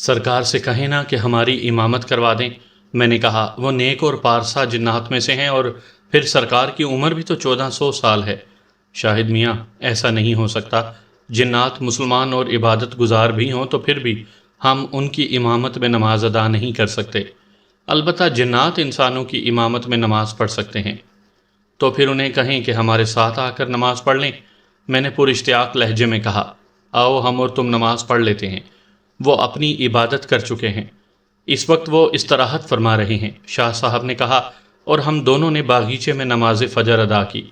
سرکار سے کہیں نا کہ ہماری امامت کروا دیں۔ میں نے کہا وہ نیک اور پارسا جنات میں سے ہیں، اور پھر سرکار کی عمر بھی تو 1400 سال ہے۔ شاہد میاں، ایسا نہیں ہو سکتا۔ جنات مسلمان اور عبادت گزار بھی ہوں تو پھر بھی ہم ان کی امامت میں نماز ادا نہیں کر سکتے۔ البتہ جنات انسانوں کی امامت میں نماز پڑھ سکتے ہیں۔ تو پھر انہیں کہیں کہ ہمارے ساتھ آ کر نماز پڑھ لیں۔ میں نے پر اشتیاق لہجے میں کہا، آؤ ہم اور تم نماز پڑھ لیتے ہیں۔ وہ اپنی عبادت کر چکے ہیں، اس وقت وہ استراحت فرما رہے ہیں۔ شاہ صاحب نے کہا، اور ہم دونوں نے باغیچے میں نماز فجر ادا کی۔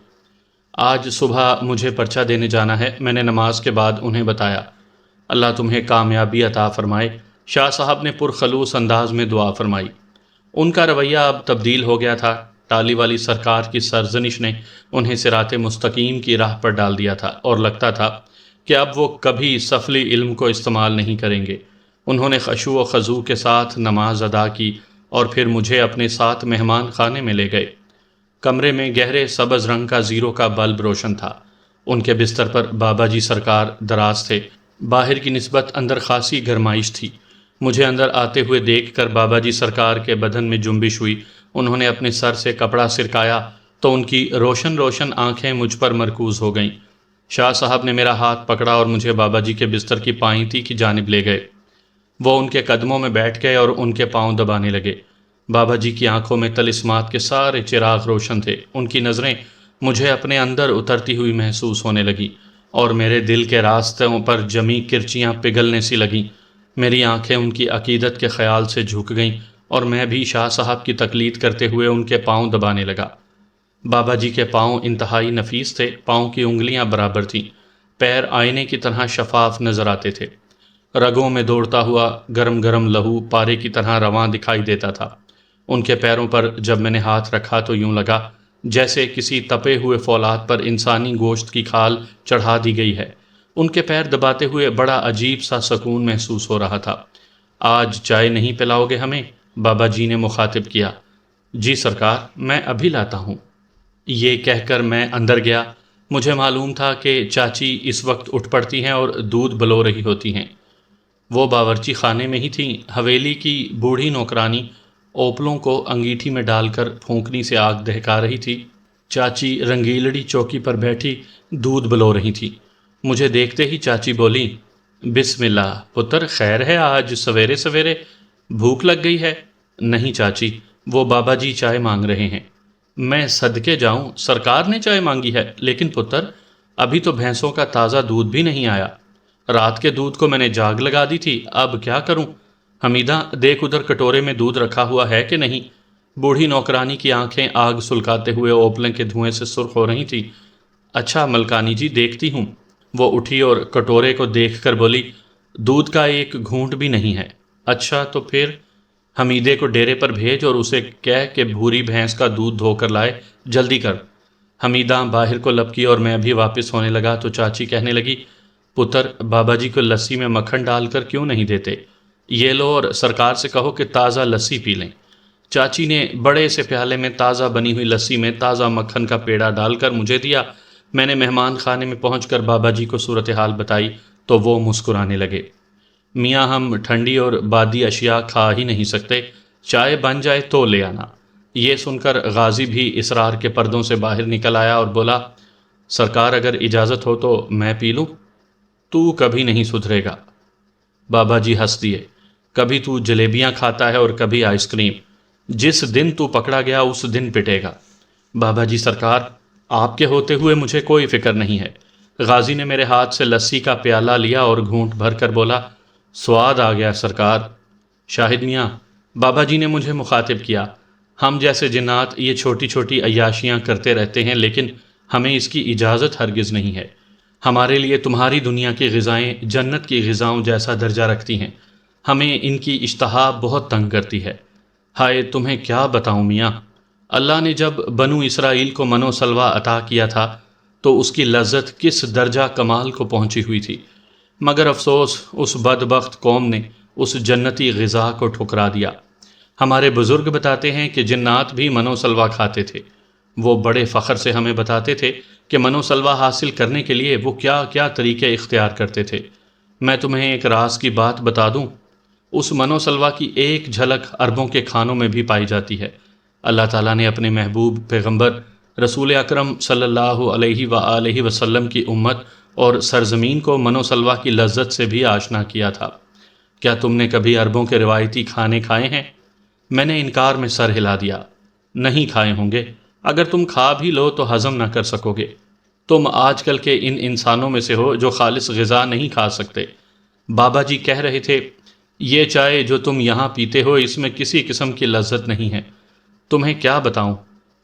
آج صبح مجھے پرچہ دینے جانا ہے، میں نے نماز کے بعد انہیں بتایا۔ اللہ تمہیں کامیابی عطا فرمائے۔ شاہ صاحب نے پرخلوص انداز میں دعا فرمائی۔ ان کا رویہ اب تبدیل ہو گیا تھا۔ ٹالی والی سرکار کی سرزنش نے انہیں صراط مستقیم کی راہ پر ڈال دیا تھا، اور لگتا تھا کہ اب وہ کبھی سفلی علم کو استعمال نہیں کریں گے۔ انہوں نے خشوع و خضوع کے ساتھ نماز ادا کی اور پھر مجھے اپنے ساتھ مہمان خانے میں لے گئے۔ کمرے میں گہرے سبز رنگ کا زیرو کا بلب روشن تھا۔ ان کے بستر پر بابا جی سرکار دراز تھے۔ باہر کی نسبت اندر خاصی گرمائش تھی۔ مجھے اندر آتے ہوئے دیکھ کر بابا جی سرکار کے بدن میں جنبش ہوئی۔ انہوں نے اپنے سر سے کپڑا سرکایا تو ان کی روشن روشن آنکھیں مجھ پر مرکوز ہو گئیں۔ شاہ صاحب نے میرا ہاتھ پکڑا اور مجھے بابا جی کے بستر کی پائیتی کی جانب لے گئے۔ وہ ان کے قدموں میں بیٹھ گئے اور ان کے پاؤں دبانے لگے۔ بابا جی کی آنکھوں میں طلسمات کے سارے چراغ روشن تھے۔ ان کی نظریں مجھے اپنے اندر اترتی ہوئی محسوس ہونے لگیں اور میرے دل کے راستوں پر جمی کرچیاں پگھلنے سی لگیں۔ میری آنکھیں ان کی عقیدت کے خیال سے جھک گئیں اور میں بھی شاہ صاحب کی تقلید کرتے ہوئے ان کے پاؤں دبانے لگا۔ بابا جی کے پاؤں انتہائی نفیس تھے۔ پاؤں کی انگلیاں برابر تھیں۔ پیر آئینے کی طرح شفاف نظر آتے تھے۔ رگوں میں دوڑتا ہوا گرم گرم لہو پارے کی طرح رواں دکھائی دیتا تھا۔ ان کے پیروں پر جب میں نے ہاتھ رکھا تو یوں لگا جیسے کسی تپے ہوئے فولاد پر انسانی گوشت کی کھال چڑھا دی گئی ہے۔ ان کے پیر دباتے ہوئے بڑا عجیب سا سکون محسوس ہو رہا تھا۔ آج چائے نہیں پلاؤ گے ہمیں؟ بابا جی نے مخاطب کیا۔ جی سرکار، میں ابھی لاتا ہوں۔ یہ کہہ کر میں اندر گیا۔ مجھے معلوم تھا کہ چاچی اس وقت اٹھ پڑتی ہیں اور دودھ بلو رہی ہوتی ہیں۔ وہ باورچی خانے میں ہی تھیں۔ حویلی کی بوڑھی نوکرانی اوپلوں کو انگیٹھی میں ڈال کر پھونکنی سے آگ دہکا رہی تھی۔ چاچی رنگیلڑی چوکی پر بیٹھی دودھ بلو رہی تھی۔ مجھے دیکھتے ہی چاچی بولی، بسم اللہ پتر، خیر ہے آج سویرے سویرے؟ بھوک لگ گئی ہے؟ نہیں چاچی، وہ بابا جی چائے مانگ رہے ہیں۔ میں صدقے جاؤں، سرکار نے چائے مانگی ہے؟ لیکن پتر، ابھی تو بھینسوں کا تازہ دودھ بھی نہیں آیا۔ رات کے دودھ کو میں نے جاگ لگا دی تھی، اب کیا کروں؟ حمیدہ دیکھ ادھر کٹورے میں دودھ رکھا ہوا ہے کہ نہیں؟ بوڑھی نوکرانی کی آنکھیں آگ سلکاتے ہوئے اوپلیں کے دھوئیں سے سرخ ہو رہی تھیں۔ اچھا ملکانی جی، دیکھتی ہوں۔ وہ اٹھی اور کٹورے کو دیکھ کر بولی، دودھ کا ایک گھونٹ بھی نہیں ہے۔ اچھا تو پھر حمیدے کو ڈیرے پر بھیج اور اسے کہہ کہ بھوری بھینس کا دودھ دھو کر لائے، جلدی کر۔ حمیدہ باہر کو لپکی اور میں بھی واپس ہونے لگا تو چاچی کہنے لگی، پتر، بابا جی کو لسی میں مکھن ڈال کر کیوں نہیں دیتے؟ یہ لو اور سرکار سے کہو کہ تازہ لسی پی لیں۔ چاچی نے بڑے سے پیالے میں تازہ بنی ہوئی لسی میں تازہ مکھن کا پیڑا ڈال کر مجھے دیا۔ میں نے مہمان خانے میں پہنچ کر بابا جی کو صورتحال بتائی تو وہ مسکرانے لگے۔ میاں، ہم ٹھنڈی اور بادی اشیاء کھا ہی نہیں سکتے، چائے بن جائے تو لے آنا۔ یہ سن کر غازی بھی اسرار کے پردوں سے باہر نکل آیا اور بولا، سرکار اگر اجازت ہو تو میں پی لوں؟ تو کبھی نہیں سدھرے گا۔ بابا جی ہنس دیے، کبھی تو جلیبیاں کھاتا ہے اور کبھی آئس کریم، جس دن تو پکڑا گیا اس دن پٹے گا۔ بابا جی سرکار، آپ کے ہوتے ہوئے مجھے کوئی فکر نہیں ہے۔ غازی نے میرے ہاتھ سے لسی کا پیالہ لیا اور گھونٹ بھر کر بولا، سواد آ گیا سرکار۔ شاہد میاں، بابا جی نے مجھے مخاطب کیا، ہم جیسے جنات یہ چھوٹی چھوٹی عیاشیاں کرتے رہتے ہیں، لیکن ہمیں اس کی اجازت ہرگز نہیں ہے۔ ہمارے لیے تمہاری دنیا کی غذائیں جنت کی غذاؤں جیسا درجہ رکھتی ہیں، ہمیں ان کی اشتہا بہت تنگ کرتی ہے۔ ہائے تمہیں کیا بتاؤں میاں، اللہ نے جب بنو اسرائیل کو من و سلوہ عطا کیا تھا تو اس کی لذت کس درجہ کمال کو پہنچی ہوئی تھی، مگر افسوس اس بدبخت قوم نے اس جنتی غذا کو ٹھکرا دیا۔ ہمارے بزرگ بتاتے ہیں کہ جنات بھی من و سلوہ کھاتے تھے۔ وہ بڑے فخر سے ہمیں بتاتے تھے کہ من و سلوہ حاصل کرنے کے لیے وہ کیا کیا طریقے اختیار کرتے تھے۔ میں تمہیں ایک راز کی بات بتا دوں، اس منو سلوا کی ایک جھلک عربوں کے کھانوں میں بھی پائی جاتی ہے۔ اللہ تعالیٰ نے اپنے محبوب پیغمبر رسول اکرم صلی اللہ علیہ وآلہ وسلم کی امت اور سرزمین کو منو سلوا کی لذت سے بھی آشنا کیا تھا۔ کیا تم نے کبھی عربوں کے روایتی کھانے کھائے ہیں؟ میں نے انکار میں سر ہلا دیا۔ نہیں کھائے ہوں گے، اگر تم کھا بھی لو تو ہضم نہ کر سکو گے۔ تم آج کل کے ان انسانوں میں سے ہو جو خالص غذا نہیں کھا سکتے۔ بابا جی کہہ رہے تھے، یہ چائے جو تم یہاں پیتے ہو اس میں کسی قسم کی لذت نہیں ہے۔ تمہیں کیا بتاؤں؟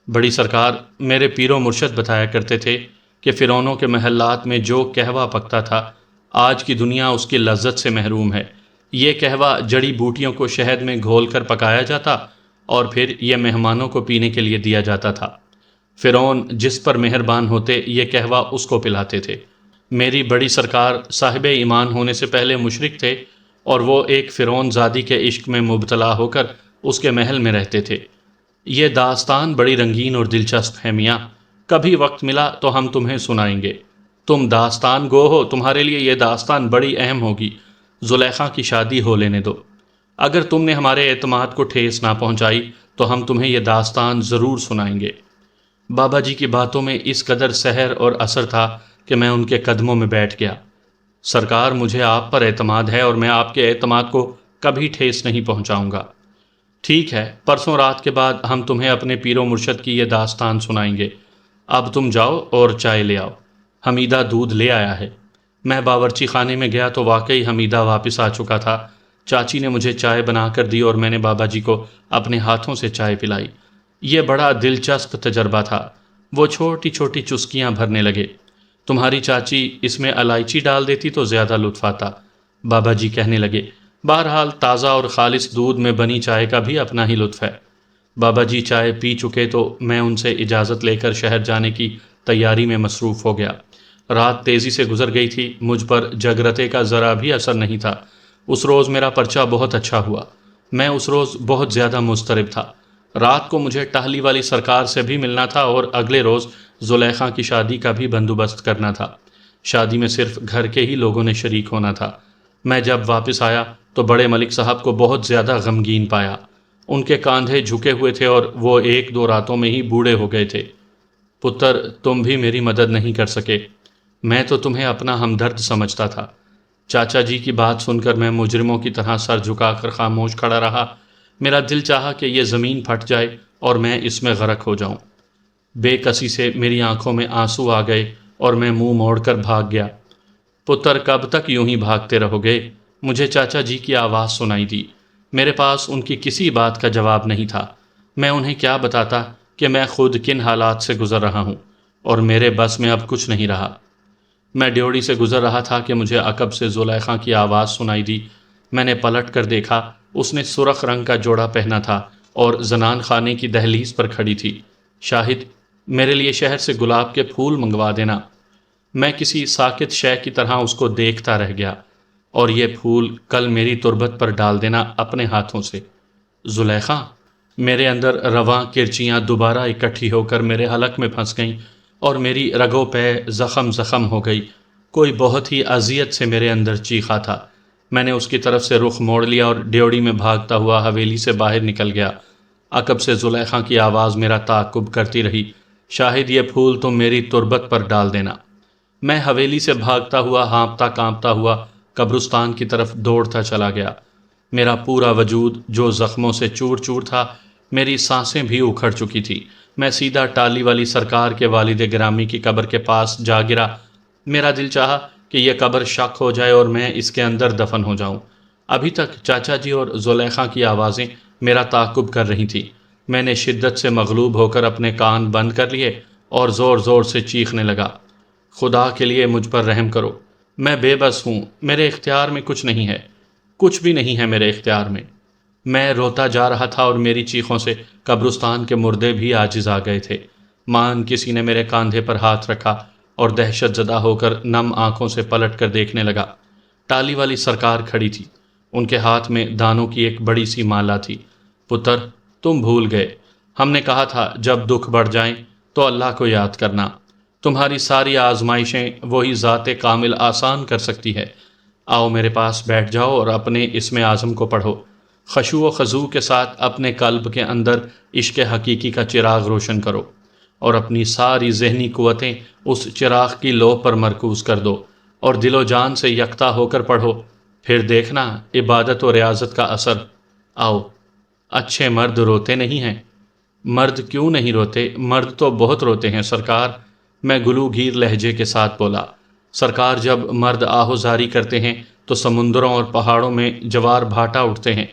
بڑی سرکار میرے پیر و مرشد بتایا کرتے تھے کہ فرعونوں کے محلات میں جو قہوہ پکتا تھا آج کی دنیا اس کی لذت سے محروم ہے۔ یہ قہوہ جڑی بوٹیوں کو شہد میں گھول کر پکایا جاتا اور پھر یہ مہمانوں کو پینے کے لیے دیا جاتا تھا۔ فرعون جس پر مہربان ہوتے یہ قہوہ اس کو پلاتے تھے۔ میری بڑی سرکار صاحب ایمان ہونے سے پہلے مشرک تھے اور وہ ایک فرعون زادی کے عشق میں مبتلا ہو کر اس کے محل میں رہتے تھے۔ یہ داستان بڑی رنگین اور دلچسپ ہے میاں، کبھی وقت ملا تو ہم تمہیں سنائیں گے۔ تم داستان گو ہو، تمہارے لیے یہ داستان بڑی اہم ہوگی۔ زلیخا کی شادی ہو لینے دو۔ اگر تم نے ہمارے اعتماد کو ٹھیس نہ پہنچائی تو ہم تمہیں یہ داستان ضرور سنائیں گے۔ بابا جی کی باتوں میں اس قدر سحر اور اثر تھا کہ میں ان کے قدموں میں بیٹھ گیا۔ سرکار مجھے آپ پر اعتماد ہے اور میں آپ کے اعتماد کو کبھی ٹھیس نہیں پہنچاؤں گا۔ ٹھیک ہے، پرسوں رات کے بعد ہم تمہیں اپنے پیر و مرشد کی یہ داستان سنائیں گے۔ اب تم جاؤ اور چائے لے آؤ، حمیدہ دودھ لے آیا ہے۔ میں باورچی خانے میں گیا تو واقعی حمیدہ واپس آ چکا تھا۔ چاچی نے مجھے چائے بنا کر دی اور میں نے بابا جی کو اپنے ہاتھوں سے چائے پلائی۔ یہ بڑا دلچسپ تجربہ تھا۔ وہ چھوٹی چھوٹی چسکیاں بھرنے لگے۔ تمہاری چاچی اس میں الائچی ڈال دیتی تو زیادہ لطف آتا، بابا جی کہنے لگے۔ بہرحال تازہ اور خالص دودھ میں بنی چائے کا بھی اپنا ہی لطف ہے۔ بابا جی چائے پی چکے تو میں ان سے اجازت لے کر شہر جانے کی تیاری میں مصروف ہو گیا۔ رات تیزی سے گزر گئی تھی، مجھ پر جگرتے کا ذرا بھی اثر نہیں تھا۔ اس روز میرا پرچہ بہت اچھا ہوا۔ میں اس روز بہت زیادہ مضطرب تھا۔ رات کو مجھے ٹہلی والی سرکار سے بھی ملنا تھا اور اگلے روز زلیخا کی شادی کا بھی بندوبست کرنا تھا۔ شادی میں صرف گھر کے ہی لوگوں نے شریک ہونا تھا۔ میں جب واپس آیا تو بڑے ملک صاحب کو بہت زیادہ غمگین پایا۔ ان کے کاندھے جھکے ہوئے تھے اور وہ ایک دو راتوں میں ہی بوڑھے ہو گئے تھے۔ پتر، تم بھی میری مدد نہیں کر سکے۔ میں تو تمہیں اپنا ہمدرد سمجھتا تھا۔ چاچا جی کی بات سن کر میں مجرموں کی طرح سر جھکا کر خاموش کھڑا رہا۔ میرا دل چاہا کہ یہ زمین پھٹ جائے اور میں اس میں غرق ہو جاؤں۔ بے کسی سے میری آنکھوں میں آنسو آ گئے اور میں منہ موڑ کر بھاگ گیا۔ پتر، کب تک یوں ہی بھاگتے رہو گے؟ مجھے چاچا جی کی آواز سنائی دی۔ میرے پاس ان کی کسی بات کا جواب نہیں تھا۔ میں انہیں کیا بتاتا کہ میں خود کن حالات سے گزر رہا ہوں اور میرے بس میں اب کچھ نہیں رہا۔ میں ڈیوڑی سے گزر رہا تھا کہ مجھے عقب سے زلیخا کی آواز سنائی دی۔ میں نے پلٹ کر دیکھا، اس نے سرخ رنگ کا جوڑا پہنا تھا اور زنان خانے کی دہلیز پر کھڑی تھی۔ شاہد، میرے لیے شہر سے گلاب کے پھول منگوا دینا۔ میں کسی ساکت شے کی طرح اس کو دیکھتا رہ گیا۔ اور یہ پھول کل میری تربت پر ڈال دینا اپنے ہاتھوں سے۔ زلیخا، میرے اندر رواں کرچیاں دوبارہ اکٹھی ہو کر میرے حلق میں پھنس گئیں اور میری رگوں پہ زخم زخم ہو گئی۔ کوئی بہت ہی اذیت سے میرے اندر چیخا تھا۔ میں نے اس کی طرف سے رخ موڑ لیا اور ڈیوڑی میں بھاگتا ہوا حویلی سے باہر نکل گیا۔ عقب سے زلیخا کی آواز میرا تعاقب کرتی رہی، شاہد، یہ پھول تم میری تربت پر ڈال دینا۔ میں حویلی سے بھاگتا ہوا ہانپتا کانپتا ہوا قبرستان کی طرف دوڑتا چلا گیا۔ میرا پورا وجود جو زخموں سے چور چور تھا، میری سانسیں بھی اکھڑ چکی تھی۔ میں سیدھا ٹالی والی سرکار کے والد گرامی کی قبر کے پاس جا گرا۔ میرا دل چاہا کہ یہ قبر شق ہو جائے اور میں اس کے اندر دفن ہو جاؤں۔ ابھی تک چاچا جی اور زلیخا کی آوازیں میرا تعاقب کر رہی تھیں۔ میں نے شدت سے مغلوب ہو کر اپنے کان بند کر لیے اور زور زور سے چیخنے لگا، خدا کے لیے مجھ پر رحم کرو، میں بے بس ہوں، میرے اختیار میں کچھ نہیں ہے، کچھ بھی نہیں ہے میرے اختیار میں۔ میں روتا جا رہا تھا اور میری چیخوں سے قبرستان کے مردے بھی عاجز آ گئے تھے۔ مان کسی نے میرے کاندھے پر ہاتھ رکھا اور دہشت زدہ ہو کر نم آنکھوں سے پلٹ کر دیکھنے لگا۔ ٹالی والی سرکار کھڑی تھی، ان کے ہاتھ میں دانوں کی ایک بڑی سی مالا تھی۔ پتر، تم بھول گئے، ہم نے کہا تھا جب دکھ بڑھ جائیں تو اللہ کو یاد کرنا۔ تمہاری ساری آزمائشیں وہی ذات کامل آسان کر سکتی ہے۔ آؤ میرے پاس بیٹھ جاؤ اور اپنے اسم اعظم کو پڑھو، خشوع و خضوع کے ساتھ اپنے قلب کے اندر عشق حقیقی کا چراغ روشن کرو اور اپنی ساری ذہنی قوتیں اس چراغ کی لو پر مرکوز کر دو اور دل و جان سے یکتا ہو کر پڑھو، پھر دیکھنا عبادت و ریاضت کا اثر۔ آؤ، اچھے مرد روتے نہیں ہیں۔ مرد کیوں نہیں روتے؟ مرد تو بہت روتے ہیں سرکار، میں گلوگیر لہجے کے ساتھ بولا۔ سرکار، جب مرد آہوزاری کرتے ہیں تو سمندروں اور پہاڑوں میں جوار بھاٹا اٹھتے ہیں،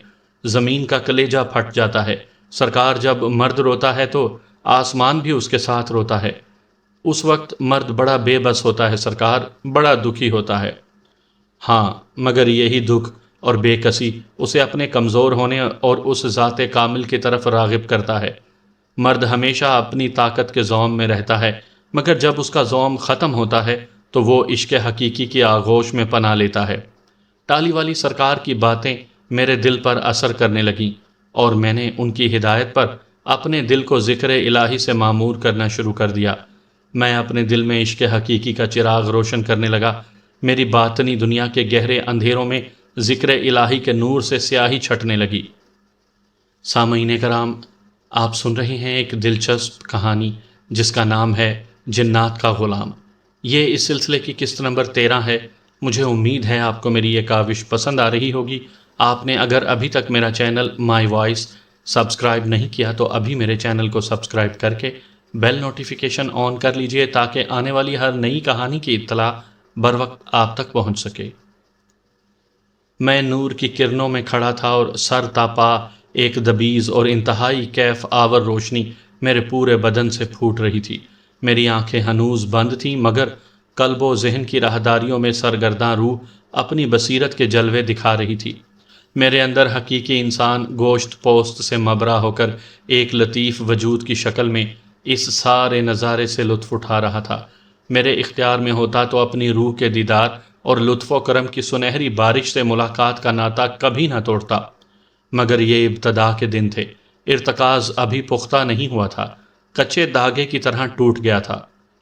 زمین کا کلیجہ پھٹ جاتا ہے۔ سرکار، جب مرد روتا ہے تو آسمان بھی اس کے ساتھ روتا ہے۔ اس وقت مرد بڑا بے بس ہوتا ہے سرکار، بڑا دکھی ہوتا ہے۔ ہاں، مگر یہی دکھ اور بے کسی اسے اپنے کمزور ہونے اور اس ذات کامل کی طرف راغب کرتا ہے۔ مرد ہمیشہ اپنی طاقت کے زوم میں رہتا ہے، مگر جب اس کا زوم ختم ہوتا ہے تو وہ عشق حقیقی کی آغوش میں پناہ لیتا ہے۔ ٹالی والی سرکار کی باتیں میرے دل پر اثر کرنے لگیں اور میں نے ان کی ہدایت پر اپنے دل کو ذکر الہی سے معمور کرنا شروع کر دیا۔ میں اپنے دل میں عشق حقیقی کا چراغ روشن کرنے لگا۔ میری باطنی دنیا کے گہرے اندھیروں میں ذکر الہی کے نور سے سیاہی چھٹنے لگی۔ سامعین کرام، آپ سن رہے ہیں ایک دلچسپ کہانی جس کا نام ہے جنات کا غلام۔ یہ اس سلسلے کی قسط نمبر 13 ہے۔ مجھے امید ہے آپ کو میری یہ کاوش پسند آ رہی ہوگی۔ آپ نے اگر ابھی تک میرا چینل مائی وائس سبسکرائب نہیں کیا تو ابھی میرے چینل کو سبسکرائب کر کے بیل نوٹیفیکیشن آن کر لیجئے تاکہ آنے والی ہر نئی کہانی کی اطلاع بروقت آپ تک پہنچ سکے۔ میں نور کی کرنوں میں کھڑا تھا اور سر تا پا ایک دبیز اور انتہائی کیف آور روشنی میرے پورے بدن سے پھوٹ رہی تھی۔ میری آنکھیں ہنوز بند تھیں مگر قلب و ذہن کی راہداریوں میں سرگرداں روح اپنی بصیرت کے جلوے دکھا رہی تھی۔ میرے اندر حقیقی انسان گوشت پوست سے مبرا ہو کر ایک لطیف وجود کی شکل میں اس سارے نظارے سے لطف اٹھا رہا تھا۔ میرے اختیار میں ہوتا تو اپنی روح کے دیدار اور لطف و کرم کی سنہری بارش سے ملاقات کا ناطہ کبھی نہ توڑتا، مگر یہ ابتدا کے دن تھے، ارتکاز ابھی پختہ نہیں ہوا تھا، کچے دھاگے کی طرح ٹوٹ گیا تھا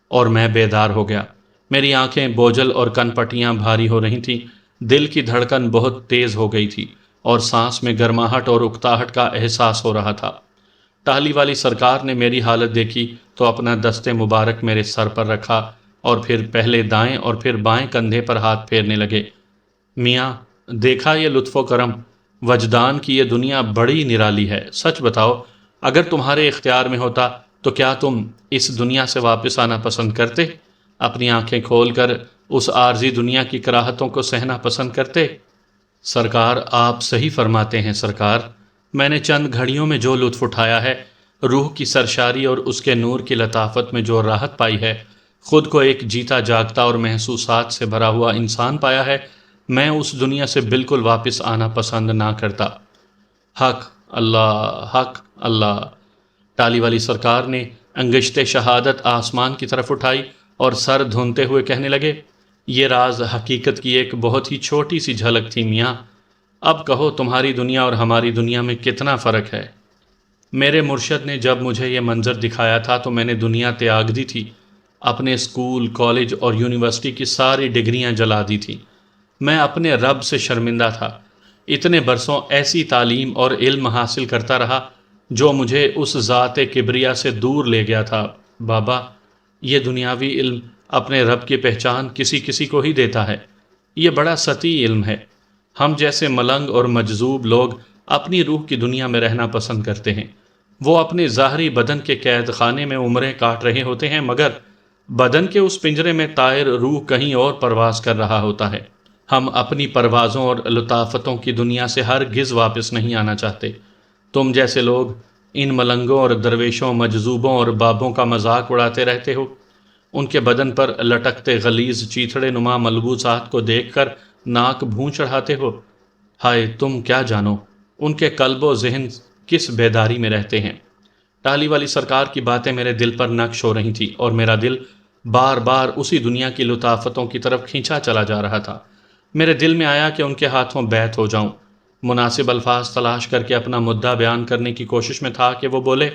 اور میں بیدار ہو گیا۔ میری آنکھیں بوجھل اور کن پٹیاں بھاری ہو رہی تھیں، دل کی دھڑکن بہت تیز ہو گئی تھی اور سانس میں گرماہٹ اور اکتاہٹ کا احساس ہو رہا تھا۔ ٹالی والی سرکار نے میری حالت دیکھی تو اپنا دست مبارک میرے سر پر رکھا اور پھر پہلے دائیں اور پھر بائیں کندھے پر ہاتھ پھیرنے لگے۔ میاں، دیکھا یہ لطف و کرم، وجدان کی یہ دنیا بڑی نرالی ہے۔ سچ بتاؤ، اگر تمہارے اختیار میں ہوتا تو کیا تم اس دنیا سے واپس آنا پسند کرتے؟ اپنی آنکھیں کھول کر اس عارضی دنیا کی کراہتوں کو سہنا پسند کرتے؟ سرکار، آپ صحیح فرماتے ہیں سرکار۔ میں نے چند گھڑیوں میں جو لطف اٹھایا ہے، روح کی سرشاری اور اس کے نور کی لطافت میں جو راحت پائی ہے، خود کو ایک جیتا جاگتا اور محسوسات سے بھرا ہوا انسان پایا ہے، میں اس دنیا سے بالکل واپس آنا پسند نہ کرتا۔ حق اللہ، حق اللہ۔ ٹالی والی سرکار نے انگشت شہادت آسمان کی طرف اٹھائی اور سر دھونتے ہوئے کہنے لگے، یہ راز حقیقت کی ایک بہت ہی چھوٹی سی جھلک تھی میاں۔ اب کہو تمہاری دنیا اور ہماری دنیا میں کتنا فرق ہے؟ میرے مرشد نے جب مجھے یہ منظر دکھایا تھا تو میں نے دنیا تیاگ دی تھی، اپنے اسکول، کالج اور یونیورسٹی کی ساری ڈگریاں جلا دی تھیں۔ میں اپنے رب سے شرمندہ تھا۔ اتنے برسوں ایسی تعلیم اور علم حاصل کرتا رہا جو مجھے اس ذات کبریا سے دور لے گیا تھا۔ بابا، یہ دنیاوی علم اپنے رب کی پہچان کسی کسی کو ہی دیتا ہے۔ یہ بڑا سطحی علم ہے۔ ہم جیسے ملنگ اور مجذوب لوگ اپنی روح کی دنیا میں رہنا پسند کرتے ہیں۔ وہ اپنے ظاہری بدن کے قید خانے میں عمریں کاٹ رہے ہوتے ہیں مگر بدن کے اس پنجرے میں طائر روح کہیں اور پرواز کر رہا ہوتا ہے۔ ہم اپنی پروازوں اور لطافتوں کی دنیا سے ہرگز واپس نہیں آنا چاہتے۔ تم جیسے لوگ ان ملنگوں اور درویشوں، مجذوبوں اور بابوں کا مذاق اڑاتے رہتے ہو، ان کے بدن پر لٹکتے غلیظ چیتھڑے نما ملبوسات کو دیکھ کر ناک بھون چڑھاتے ہو۔ ہائے، تم کیا جانو ان کے قلب و ذہن کس بیداری میں رہتے ہیں۔ ٹالی والی سرکار کی باتیں میرے دل پر نقش ہو رہی تھی اور میرا دل بار بار اسی دنیا کی لطافتوں کی طرف کھینچا چلا جا رہا تھا۔ میرے دل میں آیا کہ ان کے ہاتھوں بیعت ہو جاؤں۔ مناسب الفاظ تلاش کر کے اپنا مدعا بیان کرنے کی کوشش میں تھا کہ وہ بولے،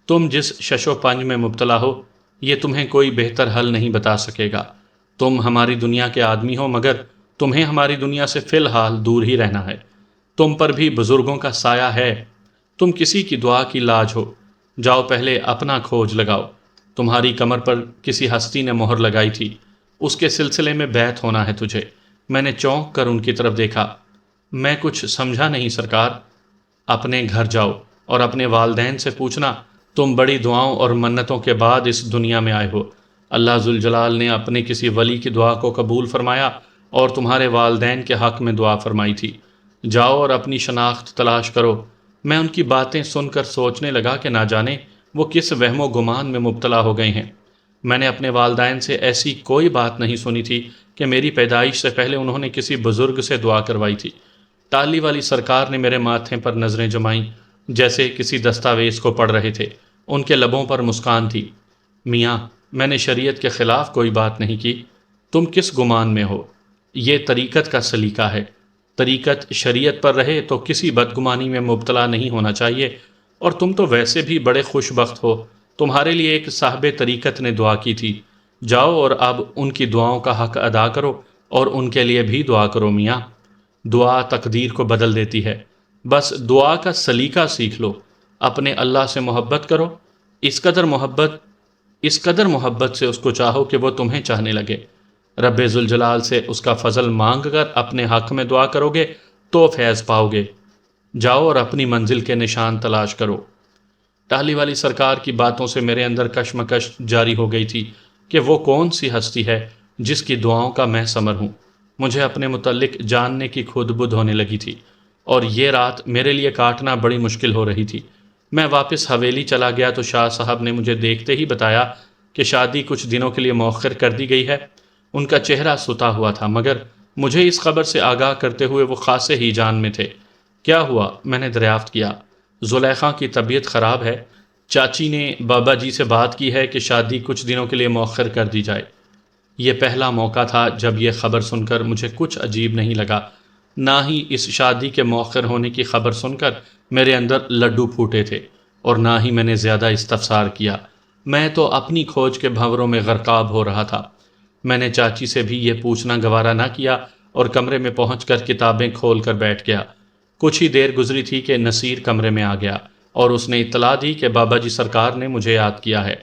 تم جس شش و پنج میں مبتلا ہو یہ تمہیں کوئی بہتر حل نہیں بتا سکے گا۔ تم ہماری دنیا کے آدمی ہو مگر تمہیں ہماری دنیا سے فی الحال دور ہی رہنا ہے۔ تم پر بھی بزرگوں کا سایہ ہے، تم کسی کی دعا کی لاج ہو۔ جاؤ پہلے اپنا کھوج لگاؤ۔ تمہاری کمر پر کسی ہستی نے مہر لگائی تھی، اس کے سلسلے میں بیعت ہونا ہے تجھے۔ میں نے چونک کر ان کی طرف دیکھا۔ میں کچھ سمجھا نہیں سرکار۔ اپنے گھر جاؤ اور اپنے والدین سے پوچھنا، تم بڑی دعاؤں اور منتوں کے بعد اس دنیا میں آئے ہو۔ اللہ ذوالجلال نے اپنے کسی ولی کی دعا کو قبول فرمایا اور تمہارے والدین کے حق میں دعا فرمائی تھی۔ جاؤ اور اپنی شناخت تلاش کرو۔ میں ان کی باتیں سن کر سوچنے لگا کہ نہ جانے وہ کس وہم و گمان میں مبتلا ہو گئے ہیں۔ میں نے اپنے والدین سے ایسی کوئی بات نہیں سنی تھی کہ میری پیدائش سے پہلے انہوں نے کسی بزرگ سے دعا کروائی تھی۔ ٹالی والی سرکار نے میرے ماتھے پر نظریں جمائیں، جیسے کسی دستاویز کو پڑھ رہے تھے۔ ان کے لبوں پر مسکان تھی۔ میاں، میں نے شریعت کے خلاف کوئی بات نہیں کی۔ تم کس گمان میں ہو؟ یہ طریقت کا سلیقہ ہے۔ طریقت شریعت پر رہے تو کسی بدگمانی میں مبتلا نہیں ہونا چاہیے، اور تم تو ویسے بھی بڑے خوش بخت ہو۔ تمہارے لیے ایک صاحب طریقت نے دعا کی تھی۔ جاؤ اور اب ان کی دعاؤں کا حق ادا کرو اور ان کے لیے بھی دعا کرو میاں۔ دعا تقدیر کو بدل دیتی ہے۔ بس دعا کا سلیقہ سیکھ لو۔ اپنے اللہ سے محبت کرو، اس قدر محبت سے اس کو چاہو کہ وہ تمہیں چاہنے لگے۔ رب ذوالجلال سے اس کا فضل مانگ کر اپنے حق میں دعا کرو گے تو فیض پاؤ گے۔ جاؤ اور اپنی منزل کے نشان تلاش کرو۔ ٹالی والی سرکار کی باتوں سے میرے اندر کشمکش جاری ہو گئی تھی کہ وہ کون سی ہستی ہے جس کی دعاؤں کا میں ثمر ہوں۔ مجھے اپنے متعلق جاننے کی خود بدھ ہونے لگی تھی، اور یہ رات میرے لیے کاٹنا بڑی مشکل ہو رہی تھی۔ میں واپس حویلی چلا گیا تو شاہ صاحب نے مجھے دیکھتے ہی بتایا کہ شادی کچھ دنوں کے لیے مؤخر کر دی گئی ہے۔ ان کا چہرہ ستا ہوا تھا، مگر مجھے اس خبر سے آگاہ کرتے ہوئے وہ خاصے ہی جان میں تھے۔ کیا ہوا؟ میں نے دریافت کیا۔ زلیخا کی طبیعت خراب ہے، چاچی نے بابا جی سے بات کی ہے کہ شادی کچھ دنوں کے لیے مؤخر کر دی جائے۔ یہ پہلا موقع تھا جب یہ خبر سن کر مجھے کچھ عجیب نہیں لگا، نہ ہی اس شادی کے مؤخر ہونے کی خبر سن کر میرے اندر لڈو پھوٹے تھے، اور نہ ہی میں نے زیادہ استفسار کیا۔ میں تو اپنی کھوج کے بھنوروں میں غرقاب ہو رہا تھا۔ میں نے چاچی سے بھی یہ پوچھنا گوارا نہ کیا اور کمرے میں پہنچ کر کتابیں کھول کر بیٹھ گیا۔ کچھ ہی دیر گزری تھی کہ نصیر کمرے میں آ گیا اور اس نے اطلاع دی کہ بابا جی سرکار نے مجھے یاد کیا ہے۔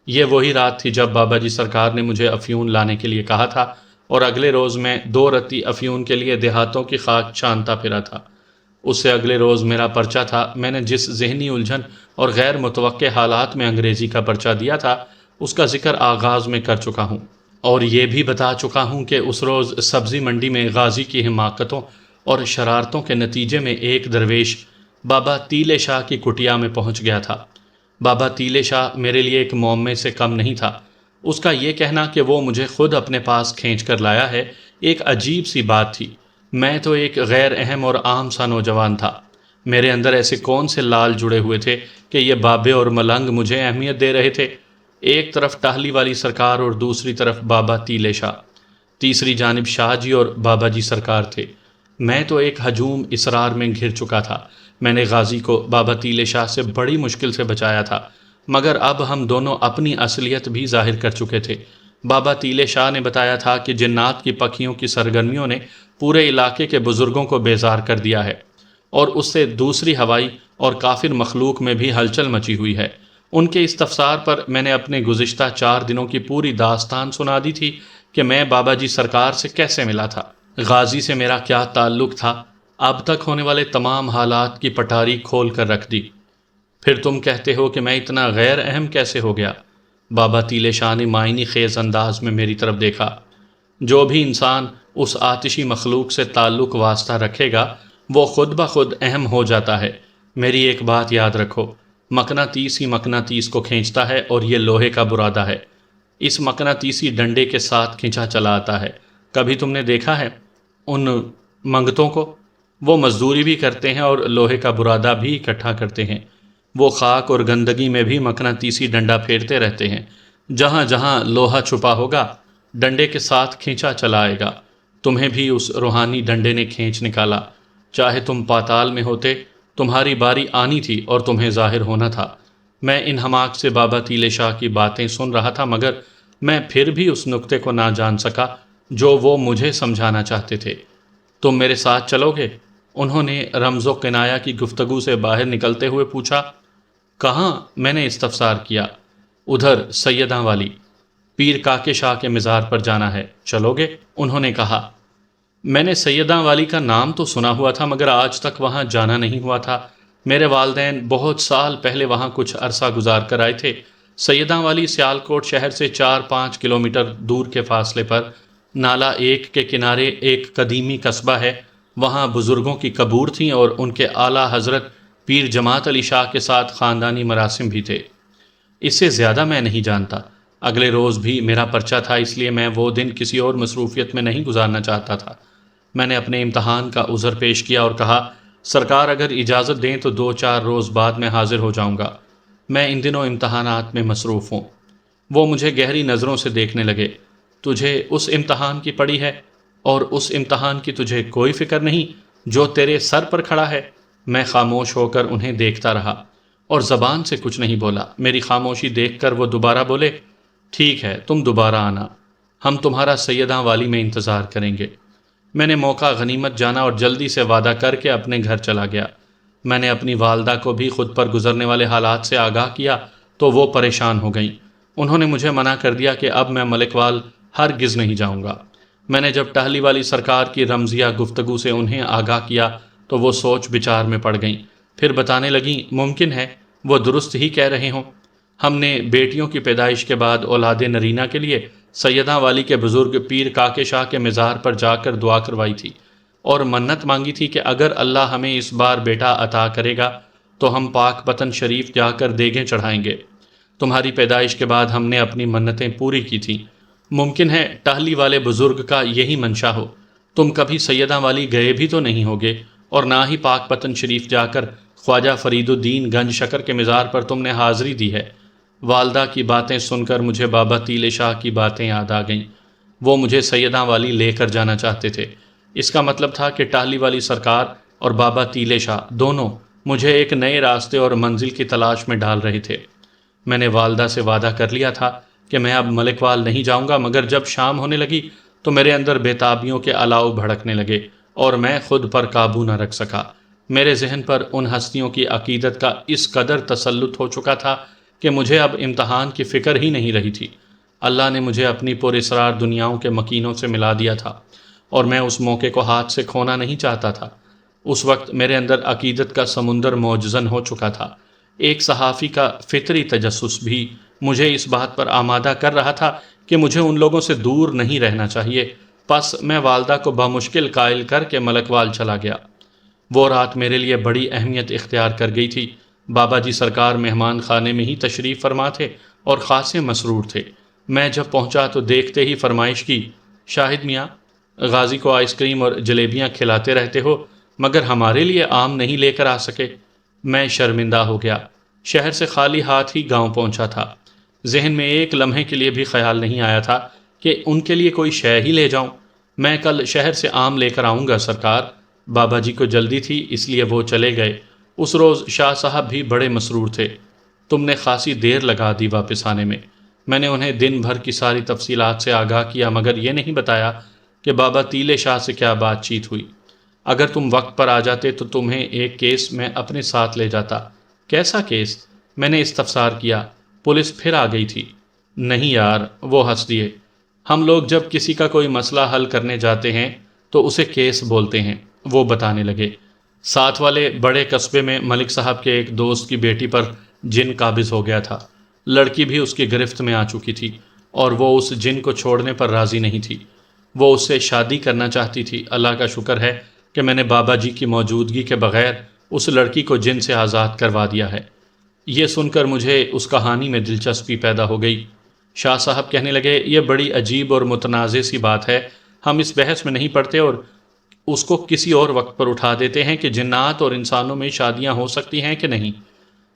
یہ وہی رات تھی جب بابا جی سرکار نے مجھے افیون لانے کے لیے کہا تھا، اور اگلے روز میں 2 رتی افیون کے لیے دیہاتوں کی خاک چھانتا پھرا تھا۔ اس سے اگلے روز میرا پرچہ تھا۔ میں نے جس ذہنی الجھن اور غیر متوقع حالات میں انگریزی کا پرچہ دیا تھا، اس کا ذکر آغاز میں کر چکا ہوں، اور یہ بھی بتا چکا ہوں کہ اس روز سبزی منڈی میں غازی کی حماقتوں اور شرارتوں کے نتیجے میں ایک درویش بابا تیلے شاہ کی کٹیا میں پہنچ گیا تھا۔ بابا تیلے شاہ میرے لیے ایک معمے سے کم نہیں تھا۔ اس کا یہ کہنا کہ وہ مجھے خود اپنے پاس کھینچ کر لایا ہے ایک عجیب سی بات تھی۔ میں تو ایک غیر اہم اور عام سا نوجوان تھا۔ میرے اندر ایسے کون سے لال جڑے ہوئے تھے کہ یہ بابے اور ملنگ مجھے اہمیت دے رہے تھے؟ ایک طرف ٹاہلی والی سرکار اور دوسری طرف بابا تیلے شاہ، تیسری جانب شاہ جی اور بابا جی سرکار تھے۔ میں تو ایک ہجوم اسرار میں گھر چکا تھا۔ میں نے غازی کو بابا تیلے شاہ سے بڑی مشکل سے بچایا تھا، مگر اب ہم دونوں اپنی اصلیت بھی ظاہر کر چکے تھے۔ بابا تیلے شاہ نے بتایا تھا کہ جنات کی پکھیوں کی سرگرمیوں نے پورے علاقے کے بزرگوں کو بیزار کر دیا ہے، اور اس سے دوسری ہوائی اور کافر مخلوق میں بھی ہلچل مچی ہوئی ہے۔ ان کے استفسار پر میں نے اپنے گزشتہ 4 دنوں کی پوری داستان سنا دی تھی کہ میں بابا جی سرکار سے کیسے ملا تھا، غازی سے میرا کیا تعلق تھا، اب تک ہونے والے تمام حالات کی پٹاری کھول کر رکھ دی۔ پھر تم کہتے ہو کہ میں اتنا غیر اہم کیسے ہو گیا؟ بابا تیلے شاہ نے معنی خیز انداز میں میری طرف دیکھا۔ جو بھی انسان اس آتشی مخلوق سے تعلق واسطہ رکھے گا وہ خود بخود اہم ہو جاتا ہے۔ میری ایک بات یاد رکھو، مقناطیس ہی مقناطیس کو کھینچتا ہے، اور یہ لوہے کا برادہ ہے، اس مقناطیسی ڈنڈے کے ساتھ کھینچا چلا آتا ہے۔ کبھی تم نے دیکھا ہے ان منگتوں کو؟ وہ مزدوری بھی کرتے ہیں اور لوہے کا برادہ بھی اکٹھا کرتے ہیں۔ وہ خاک اور گندگی میں بھی مقناطیسی ڈنڈا پھیرتے رہتے ہیں۔ جہاں جہاں لوہا چھپا ہوگا ڈنڈے کے ساتھ کھینچا چلا آئے گا۔ تمہیں بھی اس روحانی ڈنڈے نے کھینچ نکالا۔ چاہے تم پاتال میں ہوتے، تمہاری باری آنی تھی اور تمہیں ظاہر ہونا تھا۔ میں ان حماق سے بابا تیلے شاہ کی باتیں سن رہا تھا، مگر میں پھر بھی اس نقطے کو نہ جان سکا جو وہ مجھے سمجھانا چاہتے تھے۔ تم میرے ساتھ چلو گے؟ انہوں نے رمز و کنایا کی گفتگو سے باہر نکلتے ہوئے پوچھا۔ کہاں؟ میں نے استفسار کیا۔ ادھر سیداں والی، پیر کاکے شاہ کے مزار پر جانا ہے، چلو گے؟ انہوں نے کہا۔ میں نے سیداں والی کا نام تو سنا ہوا تھا مگر آج تک وہاں جانا نہیں ہوا تھا۔ میرے والدین بہت سال پہلے وہاں کچھ عرصہ گزار کر آئے تھے۔ سیداں والی سیالکوٹ شہر سے 4-5 کلومیٹر دور کے فاصلے پر نالہ ایک کے کنارے ایک قدیمی قصبہ ہے۔ وہاں بزرگوں کی قبور تھیں اور ان کے اعلیٰ حضرت پیر جماعت علی شاہ کے ساتھ خاندانی مراسم بھی تھے۔ اس سے زیادہ میں نہیں جانتا۔ اگلے روز بھی میرا پرچہ تھا، اس لیے میں وہ دن کسی اور مصروفیت میں نہیں گزارنا چاہتا تھا۔ میں نے اپنے امتحان کا عذر پیش کیا اور کہا، سرکار اگر اجازت دیں تو 2-4 روز بعد میں حاضر ہو جاؤں گا، میں ان دنوں امتحانات میں مصروف ہوں۔ وہ مجھے گہری نظروں سے دیکھنے لگے۔ تجھے اس امتحان کی پڑی ہے اور اس امتحان کی تجھے کوئی فکر نہیں جو تیرے سر پر کھڑا ہے؟ میں خاموش ہو کر انہیں دیکھتا رہا اور زبان سے کچھ نہیں بولا۔ میری خاموشی دیکھ کر وہ دوبارہ بولے، ٹھیک ہے، تم دوبارہ آنا، ہم تمہارا سیداں والی میں انتظار کریں گے۔ میں نے موقع غنیمت جانا اور جلدی سے وعدہ کر کے اپنے گھر چلا گیا۔ میں نے اپنی والدہ کو بھی خود پر گزرنے والے حالات سے آگاہ کیا تو وہ پریشان ہو گئیں۔ انہوں نے مجھے منع کر دیا کہ اب میں ملک وال ہرگز نہیں جاؤں گا۔ میں نے جب ٹہلی والی سرکار کی رمزیہ گفتگو سے انہیں آگاہ کیا تو وہ سوچ بچار میں پڑ گئیں۔ پھر بتانے لگیں، ممکن ہے وہ درست ہی کہہ رہے ہوں۔ ہم نے بیٹیوں کی پیدائش کے بعد اولاد نرینہ کے لیے سیداں والی کے بزرگ پیر کاکے شاہ کے مزار پر جا کر دعا کروائی تھی اور منت مانگی تھی کہ اگر اللہ ہمیں اس بار بیٹا عطا کرے گا تو ہم پاک پتن شریف جا کر دیگیں چڑھائیں گے۔ تمہاری پیدائش کے بعد ہم نے اپنی منتیں پوری کی تھیں۔ ممکن ہے ٹہلی والے بزرگ کا یہی منشا ہو۔ تم کبھی سیداں والی گئے بھی تو نہیں ہوگے اور نہ ہی پاک پتن شریف جا کر خواجہ فرید الدین گنج شکر کے مزار پر تم نے حاضری دی ہے۔ والدہ کی باتیں سن کر مجھے بابا تیلے شاہ کی باتیں یاد آ گئیں۔ وہ مجھے سیداں والی لے کر جانا چاہتے تھے۔ اس کا مطلب تھا کہ ٹہلی والی سرکار اور بابا تیلے شاہ دونوں مجھے ایک نئے راستے اور منزل کی تلاش میں ڈال رہے تھے۔ میں نے والدہ سے وعدہ کر لیا تھا کہ میں اب ملک وال نہیں جاؤں گا، مگر جب شام ہونے لگی تو میرے اندر بےتابیوں کے الاؤ بھڑکنے لگے اور میں خود پر قابو نہ رکھ سکا۔ میرے ذہن پر ان ہستیوں کی عقیدت کا اس قدر تسلط ہو چکا تھا کہ مجھے اب امتحان کی فکر ہی نہیں رہی تھی۔ اللہ نے مجھے اپنی پر اسرار دنیاؤں کے مکینوں سے ملا دیا تھا اور میں اس موقع کو ہاتھ سے کھونا نہیں چاہتا تھا۔ اس وقت میرے اندر عقیدت کا سمندر موجزن ہو چکا تھا۔ ایک صحافی کا فطری تجسس بھی مجھے اس بات پر آمادہ کر رہا تھا کہ مجھے ان لوگوں سے دور نہیں رہنا چاہیے۔ پس میں والدہ کو بمشکل قائل کر کے ملک وال چلا گیا۔ وہ رات میرے لیے بڑی اہمیت اختیار کر گئی تھی۔ بابا جی سرکار مہمان خانے میں ہی تشریف فرما تھے اور خاصے مسرور تھے۔ میں جب پہنچا تو دیکھتے ہی فرمائش کی، شاہد میاں، غازی کو آئس کریم اور جلیبیاں کھلاتے رہتے ہو مگر ہمارے لیے آم نہیں لے کر آ سکے۔ میں شرمندہ ہو گیا۔ شہر سے خالی ہاتھ ہی گاؤں پہنچا تھا۔ ذہن میں ایک لمحے کے لیے بھی خیال نہیں آیا تھا کہ ان کے لیے کوئی شے ہی لے جاؤں۔ میں کل شہر سے آم لے کر آؤں گا سرکار۔ بابا جی کو جلدی تھی اس لیے وہ چلے گئے۔ اس روز شاہ صاحب بھی بڑے مسرور تھے۔ تم نے خاصی دیر لگا دی واپس آنے میں۔ میں نے انہیں دن بھر کی ساری تفصیلات سے آگاہ کیا مگر یہ نہیں بتایا کہ بابا تیلے شاہ سے کیا بات چیت ہوئی۔ اگر تم وقت پر آ جاتے تو تمہیں ایک کیس میں اپنے ساتھ لے جاتا۔ کیسا کیس؟ میں نے استفسار کیا۔ پولیس پھر آ گئی تھی۔ نہیں یار، وہ ہنس دیے۔ ہم لوگ جب کسی کا کوئی مسئلہ حل کرنے جاتے ہیں تو اسے کیس بولتے ہیں۔ وہ بتانے لگے، ساتھ والے بڑے قصبے میں ملک صاحب کے ایک دوست کی بیٹی پر جن قابض ہو گیا تھا۔ لڑکی بھی اس کی گرفت میں آ چکی تھی اور وہ اس جن کو چھوڑنے پر راضی نہیں تھی۔ وہ اس سے شادی کرنا چاہتی تھی۔ اللہ کا شکر ہے کہ میں نے بابا جی کی موجودگی کے بغیر اس لڑکی کو جن سے آزاد کروا دیا ہے۔ یہ سن کر مجھے اس کہانی میں دلچسپی پیدا ہو گئی۔ شاہ صاحب کہنے لگے، یہ بڑی عجیب اور متنازع سی بات ہے، ہم اس بحث میں نہیں پڑتے اور اس کو کسی اور وقت پر اٹھا دیتے ہیں کہ جنات اور انسانوں میں شادیاں ہو سکتی ہیں کہ نہیں۔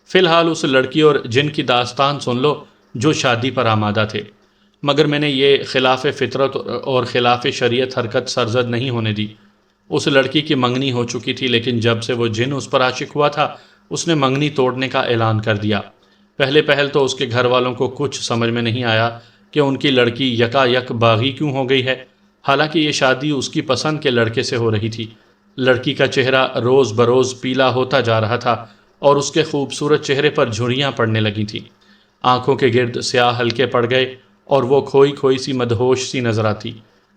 فی الحال اس لڑکی اور جن کی داستان سن لو جو شادی پر آمادہ تھے، مگر میں نے یہ خلاف فطرت اور خلاف شریعت حرکت سرزد نہیں ہونے دی۔ اس لڑکی کی منگنی ہو چکی تھی لیکن جب سے وہ جن اس پر عاشق ہوا تھا اس نے منگنی توڑنے کا اعلان کر دیا۔ پہل تو اس کے گھر والوں کو کچھ سمجھ میں نہیں آیا کہ ان کی لڑکی یکا یک باغی کیوں ہو گئی ہے۔ حالانکہ یہ شادی اس کی پسند کے لڑکے سے ہو رہی تھی۔ لڑکی کا چہرہ روز بروز پیلا ہوتا جا رہا تھا اور اس کے خوبصورت چہرے پر جھریاں پڑنے لگی تھیں۔ آنکھوں کے گرد سیاہ حلقے پڑ گئے اور وہ کھوئی کھوئی سی مدہوش سی نظر آتی۔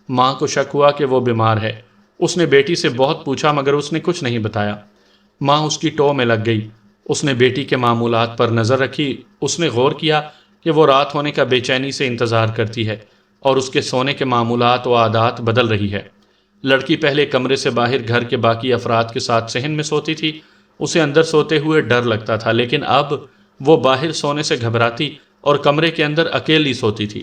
ماں کو شک ہوا کہ وہ بیمار ہے۔ اس نے بیٹی سے بہت پوچھا مگر اس نے کچھ نہیں بتایا۔ ماں اس کی ٹو میں لگ گئی۔ اس نے بیٹی کے معمولات پر نظر رکھی۔ اس نے غور کیا کہ وہ رات ہونے کا بے چینی سے انتظار کرتی ہے اور اس کے سونے کے معمولات و عادات بدل رہی ہے۔ لڑکی پہلے کمرے سے باہر گھر کے باقی افراد کے ساتھ صحن میں سوتی تھی۔ اسے اندر سوتے ہوئے ڈر لگتا تھا، لیکن اب وہ باہر سونے سے گھبراتی اور کمرے کے اندر اکیلی سوتی تھی۔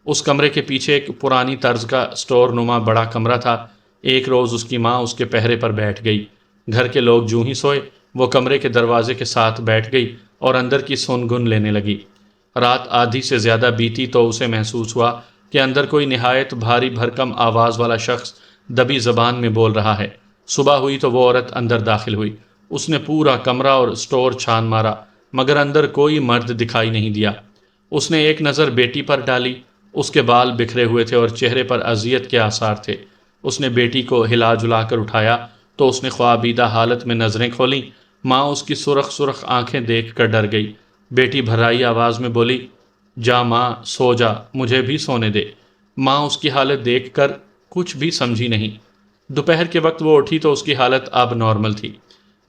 اس کمرے کے پیچھے ایک پرانی طرز کا سٹور نما بڑا کمرہ تھا۔ ایک روز اس کی ماں اس کے پہرے پر بیٹھ گئی۔ گھر کے لوگ جوں ہی سوئے، وہ کمرے کے دروازے کے ساتھ بیٹھ گئی اور اندر کی سن گن لینے لگی۔ رات آدھی سے زیادہ بیتی تو اسے محسوس ہوا کہ اندر کوئی نہایت بھاری بھرکم آواز والا شخص دبی زبان میں بول رہا ہے۔ صبح ہوئی تو وہ عورت اندر داخل ہوئی۔ اس نے پورا کمرہ اور سٹور چھان مارا مگر اندر کوئی مرد دکھائی نہیں دیا۔ اس نے ایک نظر بیٹی پر ڈالی۔ اس کے بال بکھرے ہوئے تھے اور چہرے پر اذیت کے آثار تھے۔ اس نے بیٹی کو ہلا جلا کر اٹھایا تو اس نے خوابیدہ حالت میں نظریں کھولیں۔ ماں اس کی سرخ سرخ آنکھیں دیکھ کر ڈر گئی۔ بیٹی بھرائی آواز میں بولی، جا ماں، سو جا، مجھے بھی سونے دے۔ ماں اس کی حالت دیکھ کر کچھ بھی سمجھی نہیں۔ دوپہر کے وقت وہ اٹھی تو اس کی حالت اب نارمل تھی۔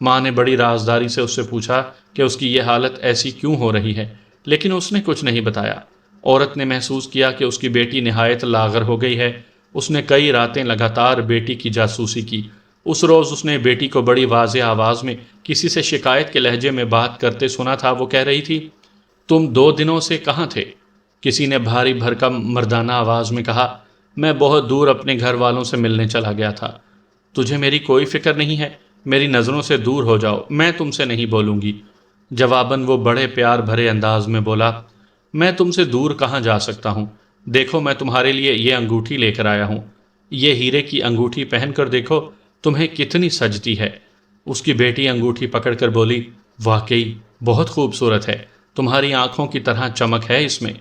ماں نے بڑی رازداری سے اس سے پوچھا کہ اس کی یہ حالت ایسی کیوں ہو رہی ہے، لیکن اس نے کچھ نہیں بتایا۔ عورت نے محسوس کیا کہ اس کی بیٹی نہایت لاغر ہو گئی ہے۔ اس نے کئی راتیں لگاتار بیٹی کی جاسوسی کی۔ اس روز اس نے بیٹی کو بڑی واضح آواز میں کسی سے شکایت کے لہجے میں بات کرتے سنا تھا۔ وہ کہہ رہی تھی، تم 2 دنوں سے کہاں تھے؟ کسی نے بھاری بھرکم مردانہ آواز میں کہا، میں بہت دور اپنے گھر والوں سے ملنے چلا گیا تھا۔ تجھے میری کوئی فکر نہیں ہے؟ میری نظروں سے دور ہو جاؤ، میں تم سے نہیں بولوں گی۔ جواباً وہ بڑے پیار بھرے انداز میں بولا، میں تم سے دور کہاں جا سکتا ہوں؟ دیکھو میں تمہارے لیے یہ انگوٹھی لے کر آیا ہوں۔ یہ ہیرے کی انگوٹھی پہن کر دیکھو تمہیں کتنی سجتی ہے۔ اس کی بیٹی انگوٹھی پکڑ کر بولی، واقعی بہت خوبصورت ہے، تمہاری آنکھوں کی طرح چمک ہے اس میں۔